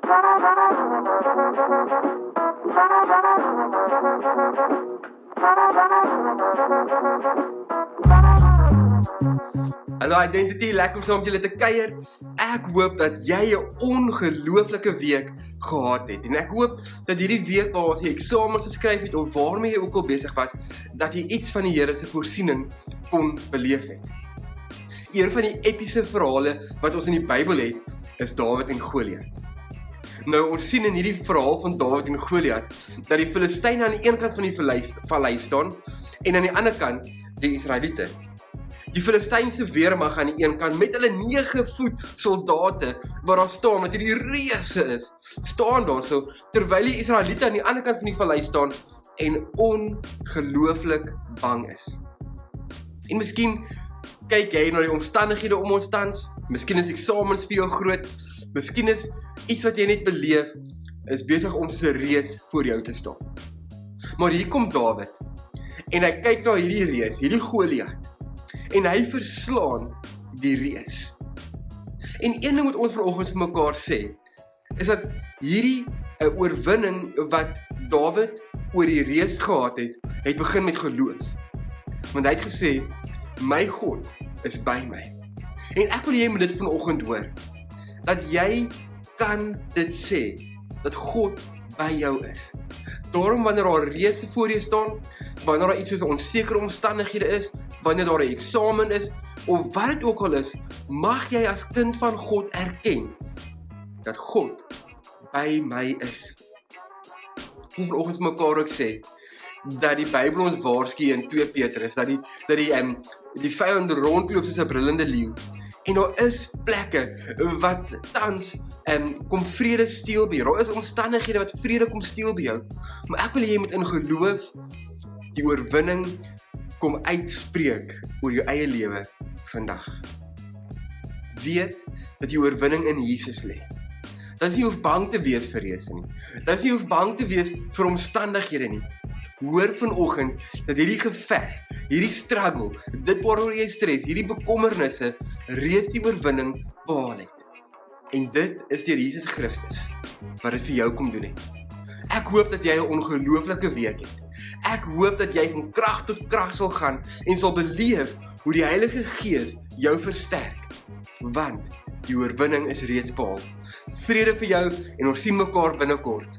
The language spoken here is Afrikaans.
Hallo Identity, lekker om saam met julle te kuier. Ek hoop dat jy 'n ongelooflike week gehad het. En ek hoop dat hierdie week waar jy eksamens geskryf het of waarmee jy ook al besig was, dat jy iets van die Here se voorsiening kon beleef het. Een van die epiese verhale wat ons in die Bybel het, is Dawid en Goliat. Nou, ons sien in hierdie verhaal van Dawid en Goliat, dat die Filistyne aan die een kant van die vallei staan, en aan die ander kant die Israeliete. Die Filistynse weermag aan die een kant, met hulle 9 voet soldate, waar daar staan, dat hierdie reuse is, staan daar so, terwyl die Israeliete aan die ander kant van die vallei staan, en ongelooflik bang is. En miskien kyk jy na die omstandighede om ons tans, miskien is eksamens vir jou groot, miskien is iets wat jy net beleef, is besig om soos 'n reus voor jou te staan. Maar hier kom Dawid, en hy kyk na hierdie reus, hierdie Goliat, en hy verslaan die reus. En een ding wat ons vanoggend vir mekaar sê, is dat hierdie 'n oorwinning wat Dawid oor die reus gehad het begin met geloof. Want hy het gesê, my God is by my. En ek wil jy met dit vanoggend hoor, dat jy kan dit sê, dat God by jou is. Daarom wanneer daar reuse voor jou staan, wanneer daar iets soos onsekere omstandighede is, wanneer daar 'n eksamen is, of wat dit ook al is, mag jy as kind van God erken, dat God by my is. Ek wil vanoggend vir mekaar ook sê, dat die Bybel ons waarsku in 2 Petrus, dat die vyand rondloop soos 'n brullende leeu. En daar is plekke wat tans kom vrede steel by jou. Daar is omstandighede wat vrede kom steel by jou. Maar ek wil jy moet in geloof die oorwinning kom uitspreek oor jou eie lewe vandag. Weet dat die oorwinning in Jesus lê. Dat jy hoef bang te wees vir reuse nie. Dat jy hoef bang te wees vir omstandighede nie. Hoor vanoggend dat hierdie geveg, hierdie struggle, dit waaroor jy stres, hierdie bekommernisse, reeds die oorwinning behaal het. En dit is deur Jesus Christus, wat dit vir jou kom doen het. Ek hoop dat jy 'n ongelooflike week het. Ek hoop dat jy van krag tot krag sal gaan, en sal beleef hoe die Heilige Gees jou versterk. Want die oorwinning is reeds behaal. Vrede vir jou, en ons sien mekaar binnekort.